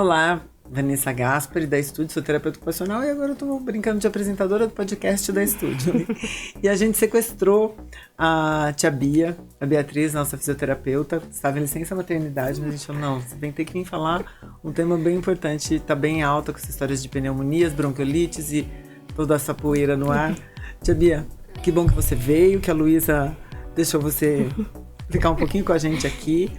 Olá, Vanessa Gaspari, da Estúdio, sou terapeuta ocupacional e agora eu tô brincando de apresentadora do podcast da Estúdio. E a gente sequestrou a tia Bia, a Beatriz, nossa fisioterapeuta, estava em licença maternidade, mas a gente falou, não, você tem que vir falar um tema bem importante, tá bem alta com essas histórias de pneumonias, bronquiolites e toda essa poeira no ar. Tia Bia, que bom que você veio, que a Luísa deixou você ficar um pouquinho com a gente aqui.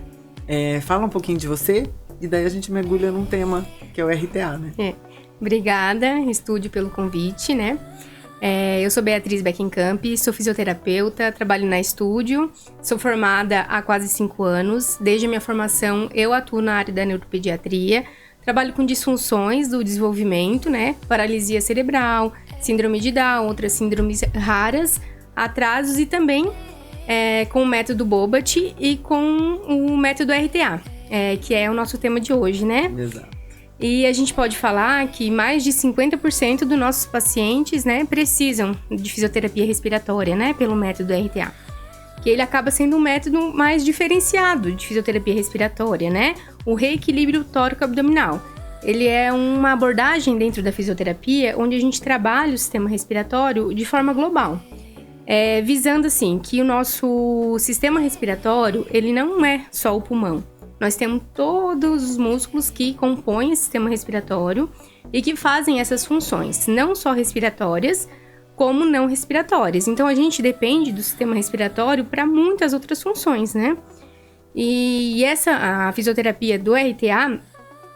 Fala um pouquinho de você. E daí a gente mergulha num tema que é o RTA, né? Obrigada, Estúdio, pelo convite, né? Eu sou Beatriz Beckenkamp, sou fisioterapeuta, trabalho na Estúdio, sou formada há quase 5 anos. Desde a minha formação, eu atuo na área da neuropediatria, trabalho com disfunções do desenvolvimento, né? Paralisia cerebral, síndrome de Down, outras síndromes raras, atrasos e também com o método Bobat e com o método RTA. Que é o nosso tema de hoje, né? Exato. E a gente pode falar que mais de 50% dos nossos pacientes, né, precisam de fisioterapia respiratória, né, pelo método RTA. Que ele acaba sendo um método mais diferenciado de fisioterapia respiratória, né? O reequilíbrio tórico-abdominal. Ele é uma abordagem dentro da fisioterapia onde a gente trabalha o sistema respiratório de forma global. Visando, assim, que o nosso sistema respiratório, ele não é só o pulmão. Nós temos todos os músculos que compõem o sistema respiratório e que fazem essas funções, não só respiratórias, como não respiratórias. Então, a gente depende do sistema respiratório para muitas outras funções, né? E a fisioterapia do RTA,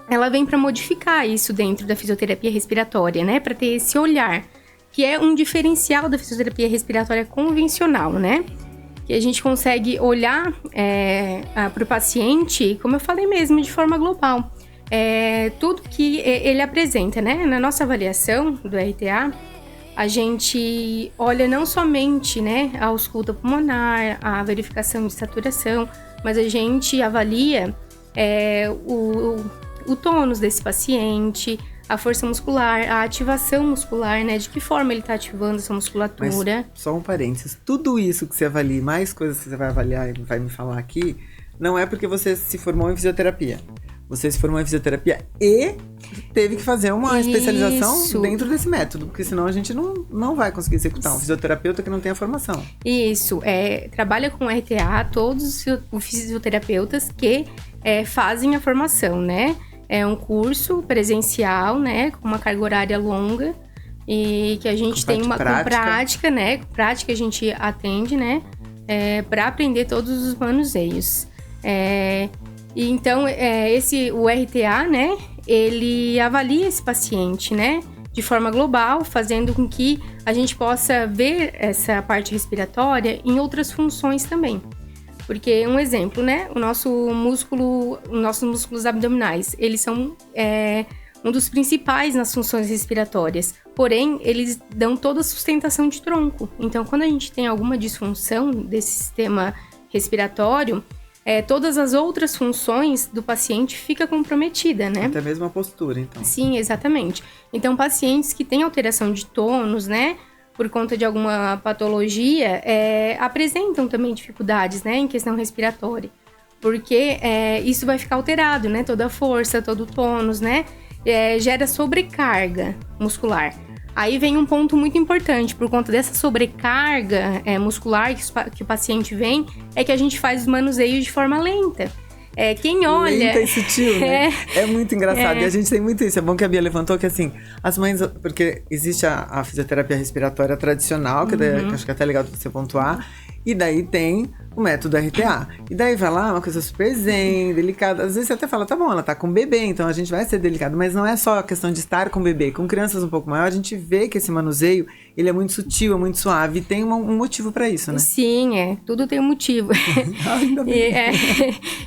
ela vem para modificar isso dentro da fisioterapia respiratória, né? Para ter esse olhar, que é um diferencial da fisioterapia respiratória convencional, né? Que a gente consegue olhar para o paciente, como eu falei mesmo, de forma global. Tudo que ele apresenta, né? Na nossa avaliação do RTA, a gente olha não somente, né, a ausculta pulmonar, a verificação de saturação, mas a gente avalia o tônus desse paciente, a força muscular, a ativação muscular, né? De que forma ele está ativando essa musculatura. Mas, só um parênteses, tudo isso que você avalia, mais coisas que você vai avaliar e vai me falar aqui, não é porque você se formou em fisioterapia. Você se formou em fisioterapia e teve que fazer uma especialização dentro desse método, porque senão a gente não vai conseguir executar um fisioterapeuta que não tenha formação. Isso, trabalha com RTA todos os fisioterapeutas que fazem a formação, né? É um curso presencial, né, com uma carga horária longa e que a gente tem com prática, né, com prática a gente atende, né, para aprender todos os manuseios. E então, o RTA, né, ele avalia esse paciente, né, de forma global, fazendo com que a gente possa ver essa parte respiratória em outras funções também. Porque, um exemplo, né? Os nossos músculos abdominais, eles são um dos principais nas funções respiratórias. Porém, eles dão toda a sustentação de tronco. Então, quando a gente tem alguma disfunção desse sistema respiratório, todas as outras funções do paciente ficam comprometidas, né? Até mesmo a postura, então. Sim, exatamente. Então, pacientes que têm alteração de tônus, né? Por conta de alguma patologia, apresentam também dificuldades, né, em questão respiratória. Porque isso vai ficar alterado, né, toda a força, todo o tônus, né, gera sobrecarga muscular. Aí vem um ponto muito importante, por conta dessa sobrecarga muscular que o paciente vem, é que a gente faz os manuseios de forma lenta. Quem olha... Lenta e sutil, né? É muito engraçado. E a gente tem muito isso. É bom que a Bia levantou que, assim, as mães... Porque existe a fisioterapia respiratória tradicional, que acho que é até legal você pontuar. E daí tem o método RTA. E daí vai lá, uma coisa super zen, delicada. Às vezes você até fala, tá bom, ela tá com bebê, então a gente vai ser delicado. Mas não é só a questão de estar com bebê. Com crianças um pouco maiores, a gente vê que esse manuseio, ele é muito sutil, é muito suave. E tem um motivo pra isso, né? Sim, tudo tem um motivo. Ainda bem.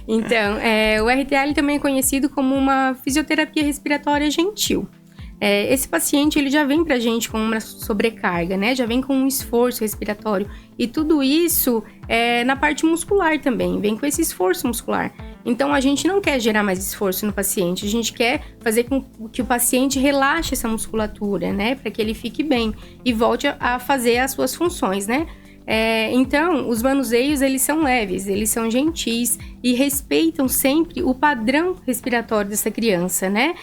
Então, o RTA ele também é conhecido como uma fisioterapia respiratória gentil. Esse paciente, ele já vem pra gente com uma sobrecarga, né? Já vem com um esforço respiratório. E tudo isso na parte muscular também, vem com esse esforço muscular. Então, a gente não quer gerar mais esforço no paciente, a gente quer fazer com que o paciente relaxe essa musculatura, né? Para que ele fique bem e volte a fazer as suas funções, né? Então, os manuseios, eles são leves, eles são gentis e respeitam sempre o padrão respiratório dessa criança, né?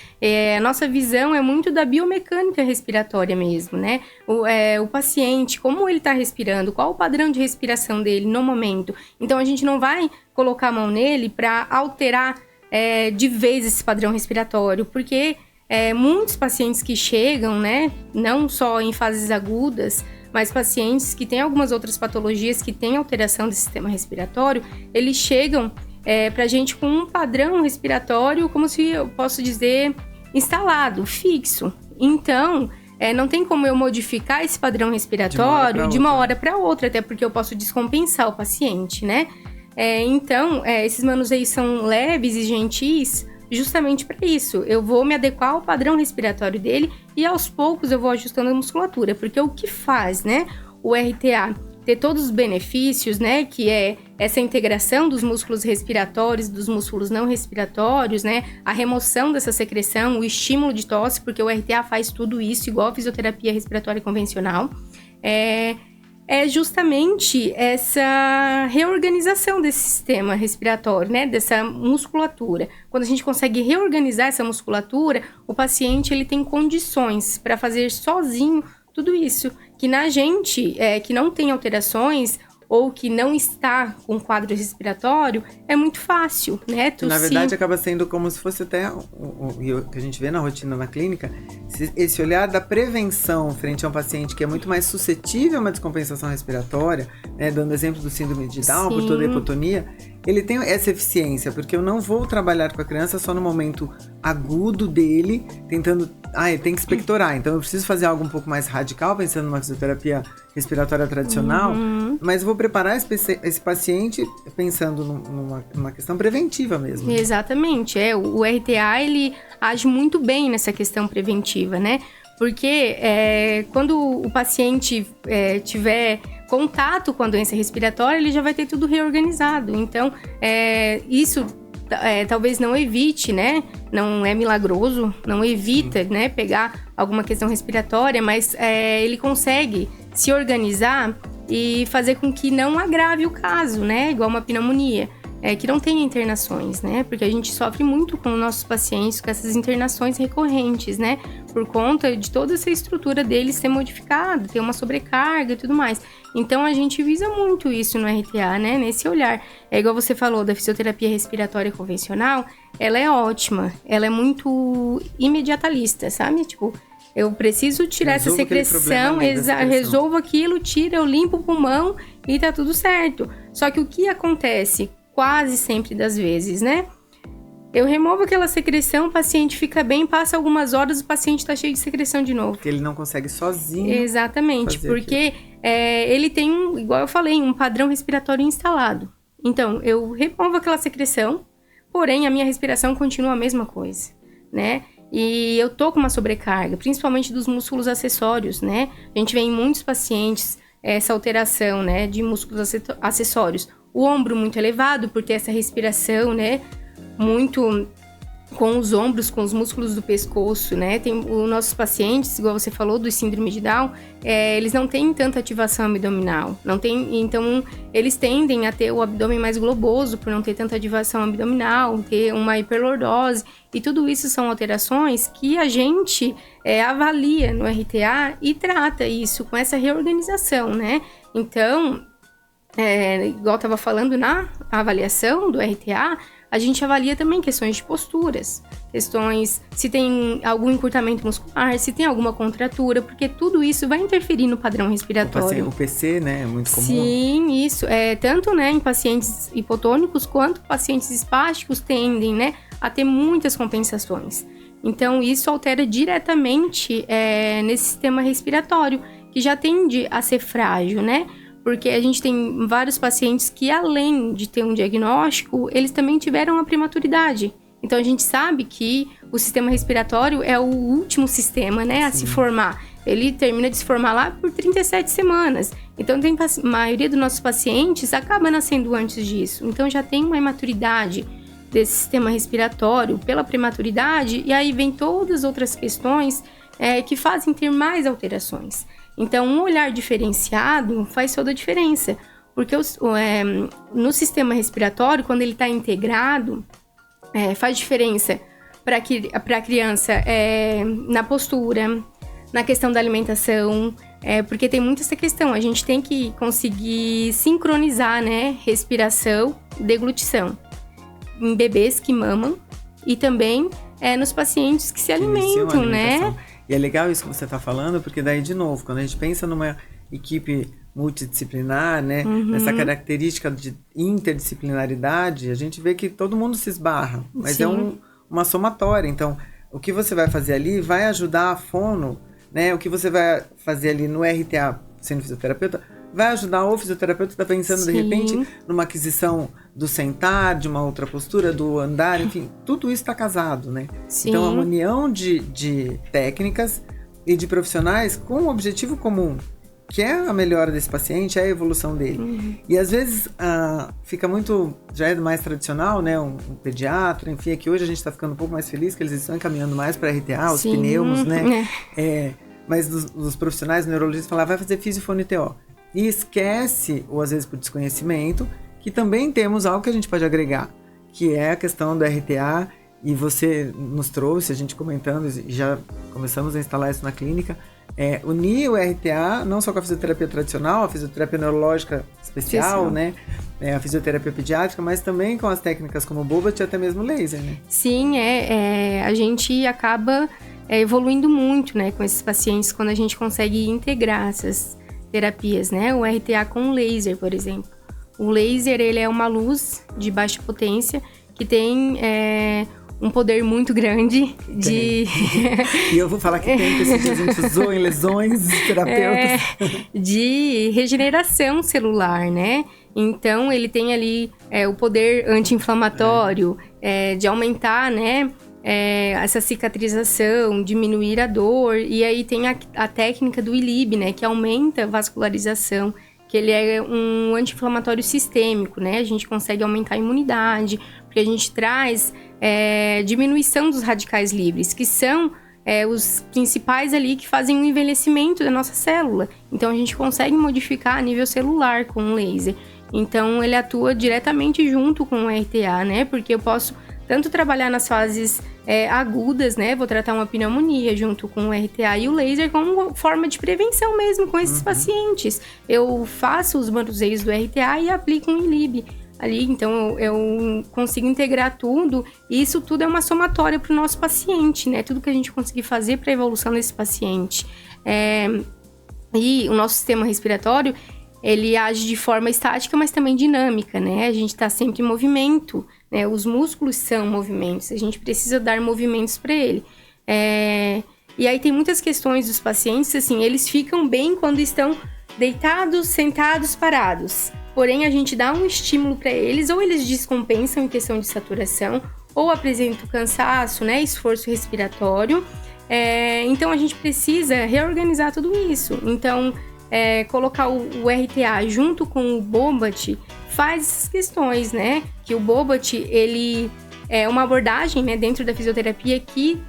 A nossa visão é muito da biomecânica respiratória mesmo, né? O paciente, como ele está respirando, qual o padrão de respiração dele no momento. Então, a gente não vai colocar a mão nele para alterar de vez esse padrão respiratório, porque muitos pacientes que chegam, né, não só em fases agudas, mas pacientes que têm algumas outras patologias que têm alteração do sistema respiratório, eles chegam pra gente com um padrão respiratório, como se eu posso dizer, instalado, fixo. Então, não tem como eu modificar esse padrão respiratório de uma hora para outra, até porque eu posso descompensar o paciente, né? Então, esses manuseios são leves e gentis, justamente para isso. Eu vou me adequar ao padrão respiratório dele e aos poucos eu vou ajustando a musculatura, porque o que faz, né, o RTA ter todos os benefícios, né, que é essa integração dos músculos respiratórios, dos músculos não respiratórios, né, a remoção dessa secreção, o estímulo de tosse, porque o RTA faz tudo isso, igual a fisioterapia respiratória convencional, é justamente essa reorganização desse sistema respiratório, né, dessa musculatura. Quando a gente consegue reorganizar essa musculatura, o paciente ele tem condições para fazer sozinho tudo isso, que na gente que não tem alterações ou que não está com quadro respiratório, é muito fácil, né? Na verdade, acaba sendo como se fosse até o que a gente vê na rotina na clínica, esse olhar da prevenção frente a um paciente que é muito mais suscetível a uma descompensação respiratória, né, dando exemplo do síndrome de Down, por toda a hipotonia, ele tem essa eficiência, porque eu não vou trabalhar com a criança só no momento agudo dele, tentando... ele tem que expectorar, então eu preciso fazer algo um pouco mais radical, pensando numa fisioterapia respiratória tradicional, mas eu vou preparar esse paciente pensando numa questão preventiva mesmo. Exatamente, o RTA, ele age muito bem nessa questão preventiva, né? Porque quando o paciente tiver contato com a doença respiratória, ele já vai ter tudo reorganizado. Então, isso talvez não evite, né? Não é milagroso, não evita, né, pegar alguma questão respiratória, mas ele consegue se organizar e fazer com que não agrave o caso, né? Igual uma pneumonia. Que não tenha internações, né? Porque a gente sofre muito com nossos pacientes com essas internações recorrentes, né? Por conta de toda essa estrutura deles ser modificada, ter uma sobrecarga e tudo mais. Então, a gente visa muito isso no RTA, né? Nesse olhar. Igual você falou da fisioterapia respiratória convencional, ela é ótima, ela é muito imediatalista, sabe? Tipo, eu preciso tirar essa secreção, resolvo aquilo, tiro, eu limpo o pulmão e tá tudo certo. Só que o que acontece quase sempre das vezes, né? Eu removo aquela secreção, o paciente fica bem, passa algumas horas, o paciente tá cheio de secreção de novo. Porque ele não consegue sozinho. Exatamente, porque ele tem igual eu falei, um padrão respiratório instalado. Então, eu removo aquela secreção, porém a minha respiração continua a mesma coisa, né? E eu tô com uma sobrecarga, principalmente dos músculos acessórios, né? A gente vê em muitos pacientes essa alteração, né, de músculos acessórios. O ombro muito elevado, por ter essa respiração, né, muito com os ombros, com os músculos do pescoço, né? Tem os nossos pacientes, igual você falou, do síndrome de Down, eles não têm tanta ativação abdominal. Então, eles tendem a ter o abdômen mais globoso, por não ter tanta ativação abdominal, ter uma hiperlordose. E tudo isso são alterações que a gente avalia no RTA e trata isso com essa reorganização, né? Então, igual eu estava falando na avaliação do RTA, a gente avalia também questões de posturas, questões se tem algum encurtamento muscular, se tem alguma contratura, porque tudo isso vai interferir no padrão respiratório. O PC, né, é muito comum. Sim, isso. Tanto, né, em pacientes hipotônicos quanto pacientes espásticos tendem, né, a ter muitas compensações. Então, isso altera diretamente nesse sistema respiratório, que já tende a ser frágil, né? Porque a gente tem vários pacientes que, além de ter um diagnóstico, eles também tiveram a prematuridade. Então, a gente sabe que o sistema respiratório é o último sistema, né, a se formar. Ele termina de se formar lá por 37 semanas. Então, a maioria dos nossos pacientes acaba nascendo antes disso. Então, já tem uma imaturidade desse sistema respiratório pela prematuridade. E aí, vem todas as outras questões que fazem ter mais alterações. Então, um olhar diferenciado faz toda a diferença. Porque no sistema respiratório, quando ele está integrado, faz diferença para a criança na postura, na questão da alimentação, porque tem muito essa questão. A gente tem que conseguir sincronizar, né, respiração, deglutição em bebês que mamam e também nos pacientes que se alimentam, né? E é legal isso que você está falando, porque daí, de novo, quando a gente pensa numa equipe multidisciplinar, né, nessa característica de interdisciplinaridade, a gente vê que todo mundo se esbarra, mas é uma somatória. Então, o que você vai fazer ali vai ajudar a fono, né, o que você vai fazer ali no RTA, sendo fisioterapeuta, vai ajudar o fisioterapeuta que está pensando, de repente, numa aquisição do sentar, de uma outra postura, do andar, enfim, tudo isso está casado, né? Sim. Então, é uma união de técnicas e de profissionais com um objetivo comum, que é a melhora desse paciente, é a evolução dele. E às vezes fica muito, já é mais tradicional, né, um pediatra, enfim, é que hoje a gente está ficando um pouco mais feliz que eles estão encaminhando mais para RTA, os pneumos, né? Mas os profissionais, neurologistas, falavam, vai fazer fisiofono e TO. E esquece, ou às vezes por desconhecimento, que também temos algo que a gente pode agregar, que é a questão do RTA, e você nos trouxe, a gente comentando, e já começamos a instalar isso na clínica, unir o RTA, não só com a fisioterapia tradicional, a fisioterapia neurológica especial, né? A fisioterapia pediátrica, mas também com as técnicas como o Bobat e até mesmo laser, né? Sim, a gente acaba evoluindo muito, né, com esses pacientes quando a gente consegue integrar essas terapias, né? O RTA com laser, por exemplo. O laser, ele é uma luz de baixa potência que tem um poder muito grande de... E eu vou falar que tem, que esse dia a gente usou em lesões terapeutas. De regeneração celular, né? Então, ele tem ali o poder anti-inflamatório, de aumentar, né? Essa cicatrização, diminuir a dor. E aí tem a técnica do ILIB, né? Que aumenta a vascularização, que ele é um anti-inflamatório sistêmico, né? A gente consegue aumentar a imunidade, porque a gente traz diminuição dos radicais livres, que são os principais ali que fazem o envelhecimento da nossa célula. Então, a gente consegue modificar a nível celular com o laser. Então, ele atua diretamente junto com o RTA, né? Porque eu posso tanto trabalhar nas fases agudas, né? Vou tratar uma pneumonia junto com o RTA e o laser como forma de prevenção mesmo com esses pacientes. Eu faço os manuseios do RTA e aplico um ILIB ali, então eu consigo integrar tudo, e isso tudo é uma somatória para o nosso paciente, né? Tudo que a gente conseguir fazer para a evolução desse paciente. E o nosso sistema respiratório, ele age de forma estática, mas também dinâmica, né? A gente está sempre em movimento, né? Os músculos são movimentos, a gente precisa dar movimentos para ele. E aí tem muitas questões dos pacientes, assim, eles ficam bem quando estão deitados, sentados, parados. Porém, a gente dá um estímulo para eles, ou eles descompensam em questão de saturação, ou apresentam cansaço, né? Esforço respiratório. Então, a gente precisa reorganizar tudo isso. Então, colocar o RTA junto com o Bobat faz essas questões, né? Que o Bobat, ele é uma abordagem, né, dentro da fisioterapia que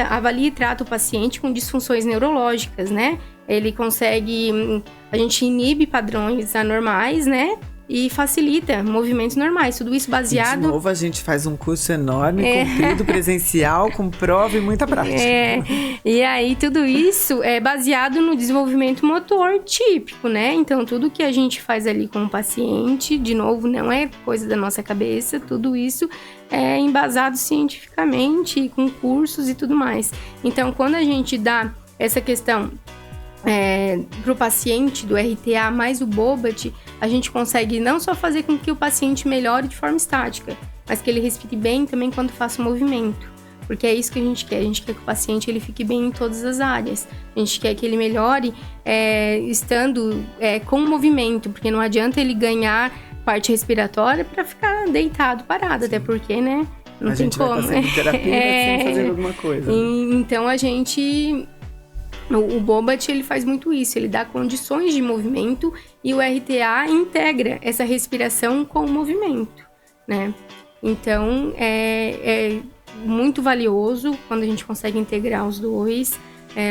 avalia e trata o paciente com disfunções neurológicas, né? Ele consegue, a gente inibe padrões anormais, né? E facilita movimentos normais, tudo isso baseado... E de novo, a gente faz um curso enorme, comprido, presencial, com prova e muita prática. E aí, tudo isso é baseado no desenvolvimento motor típico, né? Então, tudo que a gente faz ali com o paciente, de novo, não é coisa da nossa cabeça, tudo isso é embasado cientificamente, com cursos e tudo mais. Então, quando a gente dá essa questão... para o paciente do RTA mais o Bobat, a gente consegue não só fazer com que o paciente melhore de forma estática, mas que ele respire bem também quando faça o movimento, porque é isso que a gente quer que o paciente ele fique bem em todas as áreas, a gente quer que ele melhore estando com o movimento, porque não adianta ele ganhar parte respiratória para ficar deitado, parado, até porque, né, não tem como. A gente vai passar em terapia sem fazer alguma coisa. Então, a gente... O Bobat, ele faz muito isso, ele dá condições de movimento e o RTA integra essa respiração com o movimento, né? Então, é muito valioso quando a gente consegue integrar os dois.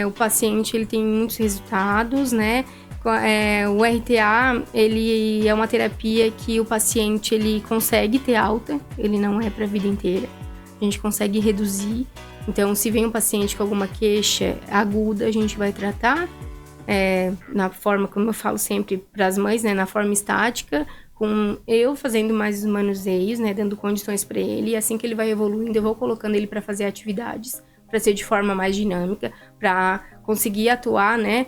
o paciente ele tem muitos resultados, né? O RTA, ele é uma terapia que o paciente ele consegue ter alta, ele não é para a vida inteira. A gente consegue reduzir. Então, se vem um paciente com alguma queixa aguda, a gente vai tratar na forma, como eu falo sempre para as mães, né? Na forma estática, com eu fazendo mais os manuseios, né? Dando condições para ele. E assim que ele vai evoluindo, eu vou colocando ele para fazer atividades, para ser de forma mais dinâmica, para conseguir atuar, né?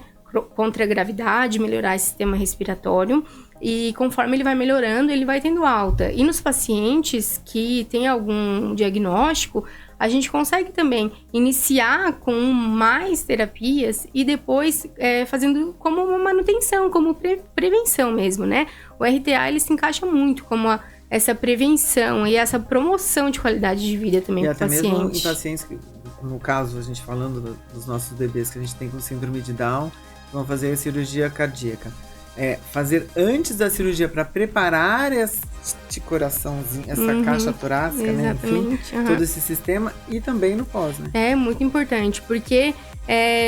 Contra a gravidade, melhorar o sistema respiratório, e conforme ele vai melhorando, ele vai tendo alta. E nos pacientes que têm algum diagnóstico, a gente consegue também iniciar com mais terapias e depois fazendo como uma manutenção, como prevenção mesmo, né? O RTA, ele se encaixa muito como essa prevenção e essa promoção de qualidade de vida também para o paciente. Mesmo em pacientes que, no caso, a gente falando dos nossos bebês que a gente tem com síndrome de Down, vão fazer a cirurgia cardíaca. Fazer antes da cirurgia para preparar este coraçãozinho, essa caixa torácica, né? Enfim, todo esse sistema, e também no pós, né? É muito importante, porque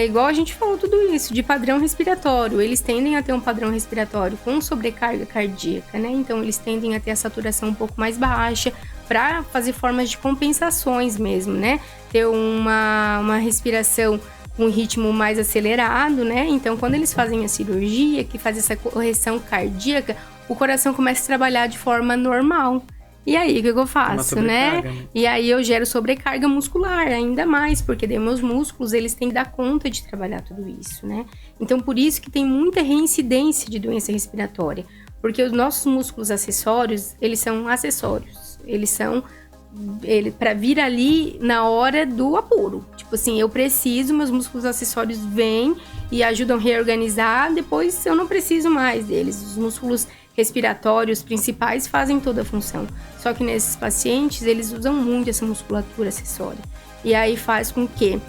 igual a gente falou tudo isso, de padrão respiratório, eles tendem a ter um padrão respiratório com sobrecarga cardíaca, né? Então, eles tendem a ter a saturação um pouco mais baixa, para fazer formas de compensações mesmo, né? Ter uma respiração com um ritmo mais acelerado, né? Então, quando eles fazem a cirurgia, que faz essa correção cardíaca, o coração começa a trabalhar de forma normal. E aí, o que eu faço, né? E aí, eu gero sobrecarga muscular ainda mais, porque daí meus músculos, eles têm que dar conta de trabalhar tudo isso, né? Então, por isso que tem muita reincidência de doença respiratória, porque os nossos músculos acessórios, eles são acessórios. Eles são para vir ali na hora do apuro. Tipo assim, eu preciso, meus músculos acessórios vêm e ajudam a reorganizar, depois eu não preciso mais deles. Os músculos respiratórios principais fazem toda a função. Só que nesses pacientes, eles usam muito essa musculatura acessória. E aí faz com que,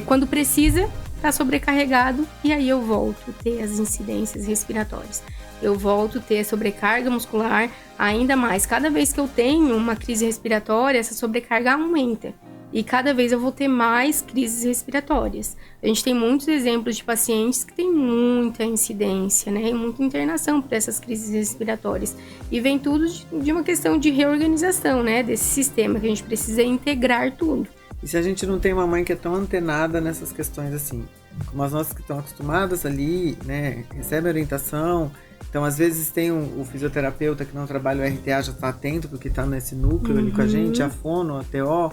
quando precisa, tá sobrecarregado, e aí eu volto a ter as incidências respiratórias. Eu volto a ter sobrecarga muscular ainda mais. Cada vez que eu tenho uma crise respiratória, essa sobrecarga aumenta. E cada vez eu vou ter mais crises respiratórias. A gente tem muitos exemplos de pacientes que têm muita incidência, né? E muita internação por essas crises respiratórias. E vem tudo de uma questão de reorganização, né? Desse sistema, que a gente precisa integrar tudo. E se a gente não tem uma mãe que é tão antenada nessas questões assim, como as nossas que estão acostumadas ali, né? Recebem orientação. Então, às vezes, tem o fisioterapeuta que não trabalha o RTA, já está atento, porque está nesse núcleo ali com a gente, a fono, a TO,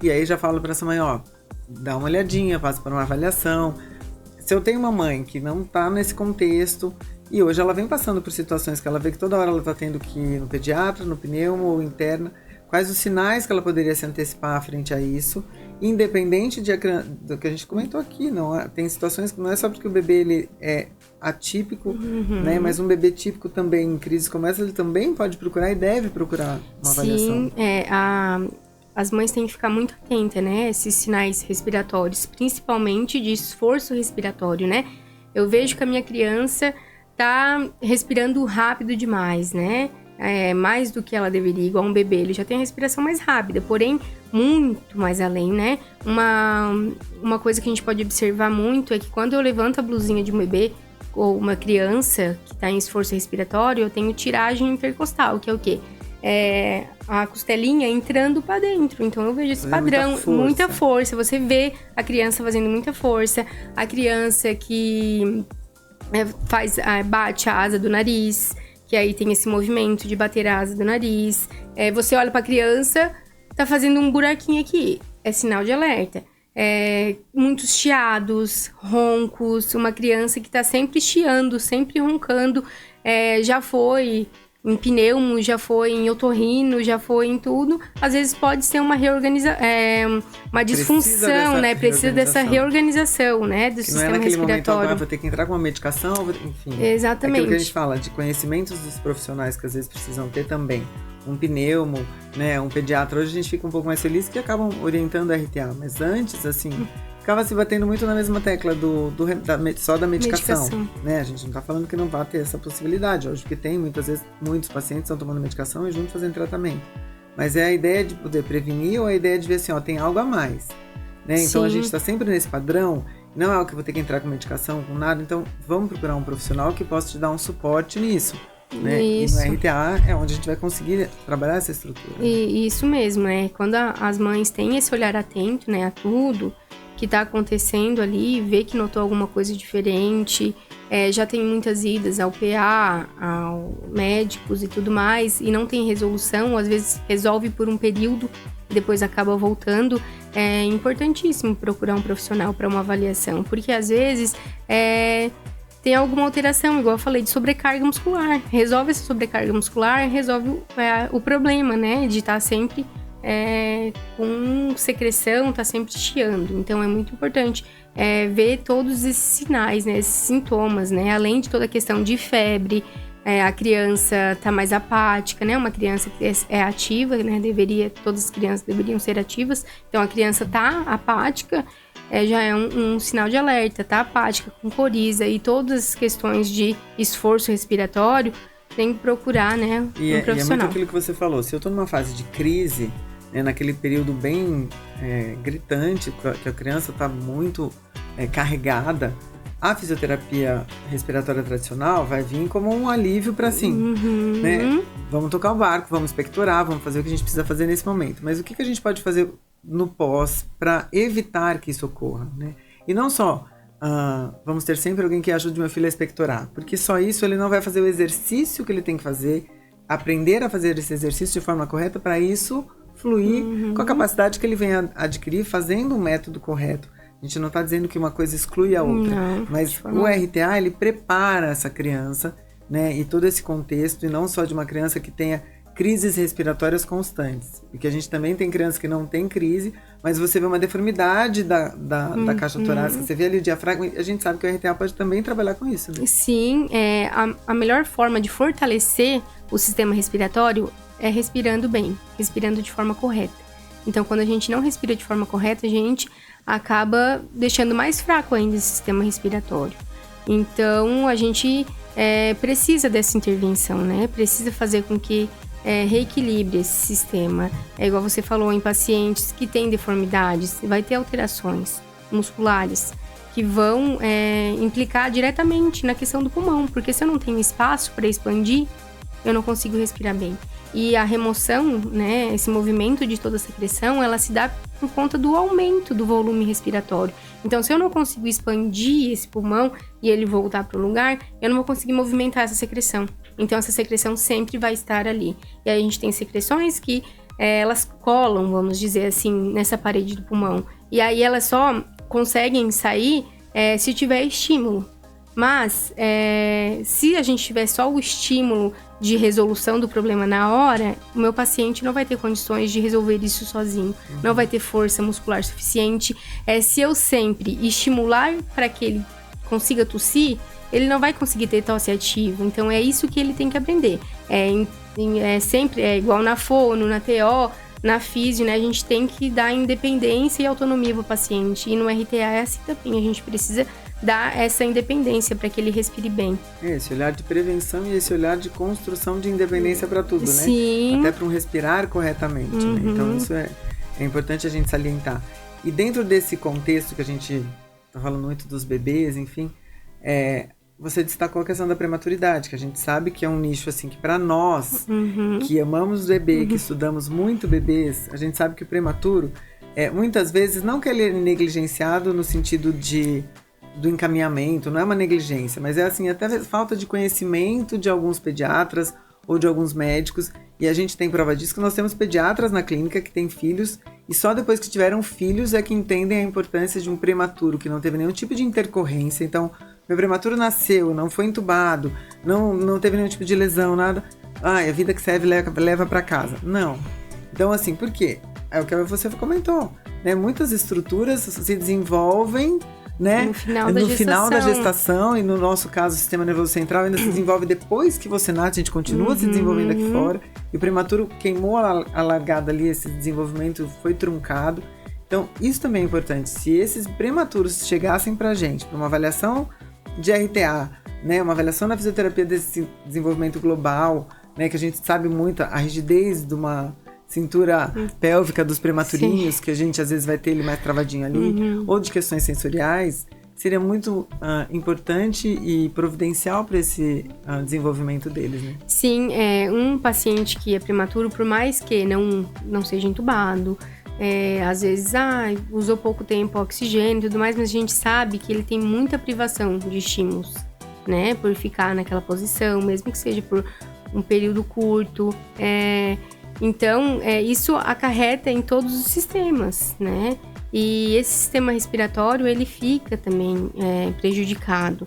e aí já falo para essa mãe, dá uma olhadinha, passa por uma avaliação. Se eu tenho uma mãe que não está nesse contexto, e hoje ela vem passando por situações que ela vê que toda hora ela está tendo que ir no pediatra, no pneumo ou interna, quais os sinais que ela poderia se antecipar frente a isso, independente do que a gente comentou aqui, tem situações que não é só porque o bebê ele é atípico, né? Mas um bebê típico também, em crises como essa, ele também pode procurar e deve procurar uma avaliação. Sim, as mães têm que ficar muito atentas, né? Esses sinais respiratórios, principalmente de esforço respiratório, né? Eu vejo que a minha criança tá respirando rápido demais, né? Mais do que ela deveria, igual um bebê, ele já tem a respiração mais rápida, porém, muito mais além, né? Uma coisa que a gente pode observar muito é que quando eu levanto a blusinha de um bebê, ou uma criança que está em esforço respiratório, eu tenho tiragem intercostal, que é o quê? A costelinha entrando para dentro. Então eu vejo esse padrão, muita força. Você vê a criança fazendo muita força, a criança que bate a asa do nariz, que aí tem esse movimento de bater a asa do nariz. Você olha para a criança, tá fazendo um buraquinho aqui, é sinal de alerta. Muitos chiados, roncos, uma criança que está sempre chiando, sempre roncando, já foi em pneumo, já foi em otorrino, já foi em tudo. Às vezes pode ser uma uma disfunção, né? Precisa dessa reorganização, né? Do sistema respiratório. Momento, vou ter que entrar com uma medicação, enfim. Exatamente. É aquilo que a gente fala, de conhecimentos dos profissionais que às vezes precisam ter também. Um pneumo, né, um pediatra. Hoje a gente fica um pouco mais feliz que acabam orientando a RTA, mas antes, assim, ficava se batendo muito na mesma tecla só da medicação, né? A gente não tá falando que não vai ter essa possibilidade, hoje que tem, muitas vezes, muitos pacientes estão tomando medicação e juntos fazendo tratamento. Mas é a ideia de poder prevenir ou a ideia de ver assim, tem algo a mais, né? Então a gente tá sempre nesse padrão não é o que eu vou ter que entrar com medicação, com nada, então vamos procurar um profissional que possa te dar um suporte nisso. Né? Isso. E no RTA é onde a gente vai conseguir trabalhar essa estrutura. E isso mesmo, né? Quando as mães têm esse olhar atento, né, a tudo que está acontecendo ali, vê que notou alguma coisa diferente, já tem muitas idas ao PA, ao médicos e tudo mais, e não tem resolução, às vezes resolve por um período e depois acaba voltando, é importantíssimo procurar um profissional para uma avaliação, porque às vezes tem alguma alteração, igual eu falei, de sobrecarga muscular. Resolve essa sobrecarga muscular, resolve o problema, né? De estar sempre com secreção, tá sempre chiando. Então, é muito importante ver todos esses sinais, né? Esses sintomas, né? Além de toda a questão de febre, a criança tá mais apática, né? Uma criança que é ativa, né? Todas as crianças deveriam ser ativas. Então, a criança tá apática, já é um sinal de alerta, tá apática, com coriza e todas as questões de esforço respiratório, tem que procurar, né, um profissional. E é muito aquilo que você falou, se eu tô numa fase de crise, né, naquele período bem gritante, que a criança tá muito carregada, a fisioterapia respiratória tradicional vai vir como um alívio para né? Vamos tocar o barco, vamos expectorar, vamos fazer o que a gente precisa fazer nesse momento. Mas o que a gente pode fazer no pós para evitar que isso ocorra, né? E não só vamos ter sempre alguém que ajude meu filho a expectorar, porque só isso ele não vai fazer o exercício que ele tem que fazer, aprender a fazer esse exercício de forma correta para isso fluir com a capacidade que ele vem a adquirir fazendo um método correto. A gente não está dizendo que uma coisa exclui a outra, mas o RTA ele prepara essa criança, né, e todo esse contexto, e não só de uma criança que tenha crises respiratórias constantes, porque a gente também tem crianças que não tem crise, mas você vê uma deformidade da caixa torácica, você vê ali o diafragma, a gente sabe que o RTA pode também trabalhar com isso, né? Sim, a melhor forma de fortalecer o sistema respiratório é respirando bem, respirando de forma correta. Então, quando a gente não respira de forma correta, a gente acaba deixando mais fraco ainda esse sistema respiratório. Então, a gente precisa dessa intervenção, né? Precisa fazer com que reequilibre esse sistema. É igual você falou, em pacientes que têm deformidades, vai ter alterações musculares que vão implicar diretamente na questão do pulmão, porque se eu não tenho espaço para expandir, eu não consigo respirar bem. E a remoção, né, esse movimento de toda a secreção, ela se dá por conta do aumento do volume respiratório. Então, se eu não consigo expandir esse pulmão e ele voltar para o lugar, eu não vou conseguir movimentar essa secreção. Então, essa secreção sempre vai estar ali. E aí a gente tem secreções que elas colam, vamos dizer assim, nessa parede do pulmão. E aí elas só conseguem sair se tiver estímulo. Mas, se a gente tiver só o estímulo de resolução do problema na hora, o meu paciente não vai ter condições de resolver isso sozinho. Não vai ter força muscular suficiente. Se eu sempre estimular para que ele consiga tossir, ele não vai conseguir ter tosse ativa. Então, é isso que ele tem que aprender. Sempre igual na fono, na TO, na físio, né? A gente tem que dar independência e autonomia para o paciente. E no RTA é assim também. A gente precisa dar essa independência para que ele respire bem. Esse olhar de prevenção e esse olhar de construção de independência para tudo, né? Sim. Até para um respirar corretamente, né? Então isso é importante a gente salientar. E dentro desse contexto que a gente tá falando muito dos bebês, enfim, você destacou a questão da prematuridade, que a gente sabe que é um nicho assim que para nós que amamos bebê, que estudamos muito bebês, a gente sabe que o prematuro muitas vezes não que ele é negligenciado no sentido do encaminhamento, não é uma negligência, mas é assim, até falta de conhecimento de alguns pediatras ou de alguns médicos, e a gente tem prova disso que nós temos pediatras na clínica que têm filhos, e só depois que tiveram filhos é que entendem a importância de um prematuro, que não teve nenhum tipo de intercorrência. Então, meu prematuro nasceu, não foi entubado, não teve nenhum tipo de lesão, nada, a vida que serve leva para casa. Não. Então, assim, por quê? É o que você comentou, né? Muitas estruturas se desenvolvem, né? No final da gestação, e no nosso caso o sistema nervoso central ainda se desenvolve depois que você nasce, a gente continua se desenvolvendo aqui fora, e o prematuro queimou a largada ali, esse desenvolvimento foi truncado. Então isso também é importante, se esses prematuros chegassem pra gente, para uma avaliação de RTA, né, uma avaliação da fisioterapia desse desenvolvimento global, né, que a gente sabe muito, a rigidez de uma cintura pélvica dos prematurinhos, que a gente às vezes vai ter ele mais travadinho ali, ou de questões sensoriais, seria muito importante e providencial para esse desenvolvimento deles, né? Sim, um paciente que é prematuro, por mais que não seja entubado, às vezes usou pouco tempo oxigênio e tudo mais, mas a gente sabe que ele tem muita privação de estímulos, né? Por ficar naquela posição, mesmo que seja por um período curto. Então, isso acarreta em todos os sistemas, né? E esse sistema respiratório, ele fica também prejudicado.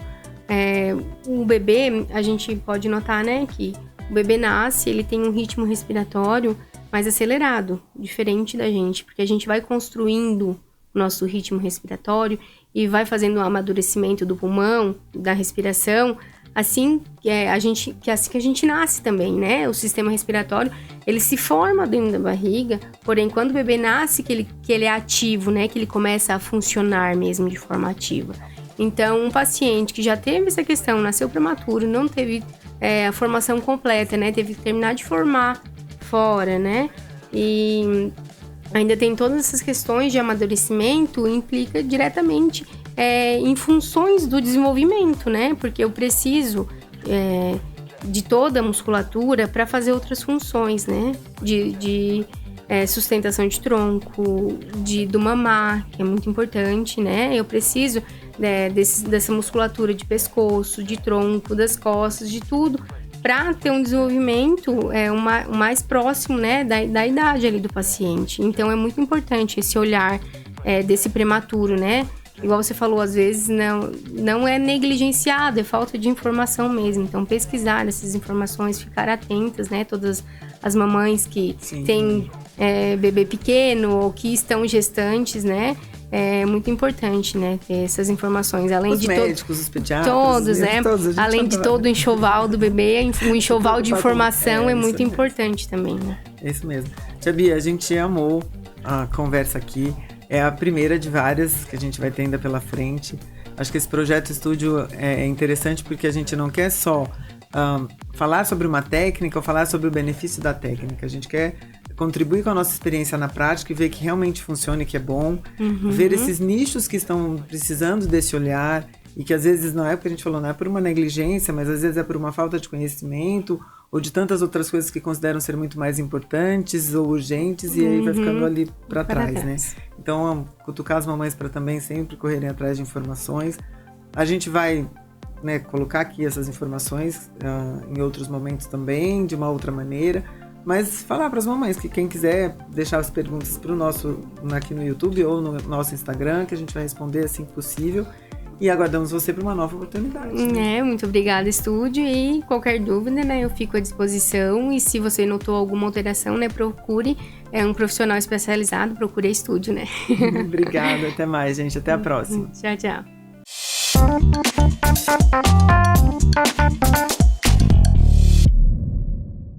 O bebê, a gente pode notar, né, que o bebê nasce, ele tem um ritmo respiratório mais acelerado, diferente da gente, porque a gente vai construindo o nosso ritmo respiratório e vai fazendo o amadurecimento do pulmão, da respiração, assim que a gente nasce também, né? O sistema respiratório, ele se forma dentro da barriga, porém, quando o bebê nasce, que ele é ativo, né? Que ele começa a funcionar mesmo de forma ativa. Então, um paciente que já teve essa questão, nasceu prematuro, não teve a formação completa, né? Teve que terminar de formar fora, né? E ainda tem todas essas questões de amadurecimento, implica diretamente em funções do desenvolvimento, né? Porque eu preciso de toda a musculatura para fazer outras funções, né? De sustentação de tronco, do mamar, que é muito importante, né? Eu preciso dessa musculatura de pescoço, de tronco, das costas, de tudo, para ter um desenvolvimento o mais próximo, né, da idade ali do paciente. Então, é muito importante esse olhar desse prematuro, né? Igual você falou, às vezes não é negligenciado, é falta de informação mesmo. Então, pesquisar essas informações, ficar atentas, né? Todas as mamães que têm bebê pequeno ou que estão gestantes, né? É muito importante, né? Ter essas informações. Além os de médicos, os pediatras. Todos, né? Além de todo o enxoval do bebê, o enxoval de informação é muito importante também, né? É isso mesmo. Tia Bia, a gente amou a conversa aqui. É a primeira de várias que a gente vai ter ainda pela frente. Acho que esse projeto estúdio é interessante porque a gente não quer só falar sobre uma técnica ou falar sobre o benefício da técnica. A gente quer contribuir com a nossa experiência na prática e ver que realmente funciona e que é bom. Ver esses nichos que estão precisando desse olhar e que às vezes não é porque a gente falou, não é por uma negligência, mas às vezes é por uma falta de conhecimento ou de tantas outras coisas que consideram ser muito mais importantes ou urgentes e aí vai ficando ali para trás, né? Então, cutucar as mamães para também sempre correrem atrás de informações. A gente vai, né, colocar aqui essas informações em outros momentos também, de uma outra maneira, mas falar para as mamães que quem quiser deixar as perguntas pro aqui no YouTube ou no nosso Instagram, que a gente vai responder assim que possível. E aguardamos você para uma nova oportunidade. Né? Muito obrigada, estúdio. E qualquer dúvida, né, eu fico à disposição. E se você notou alguma alteração, né, procure um profissional especializado, procure a estúdio, né? Obrigada, até mais, gente. Até a próxima. Tchau, tchau.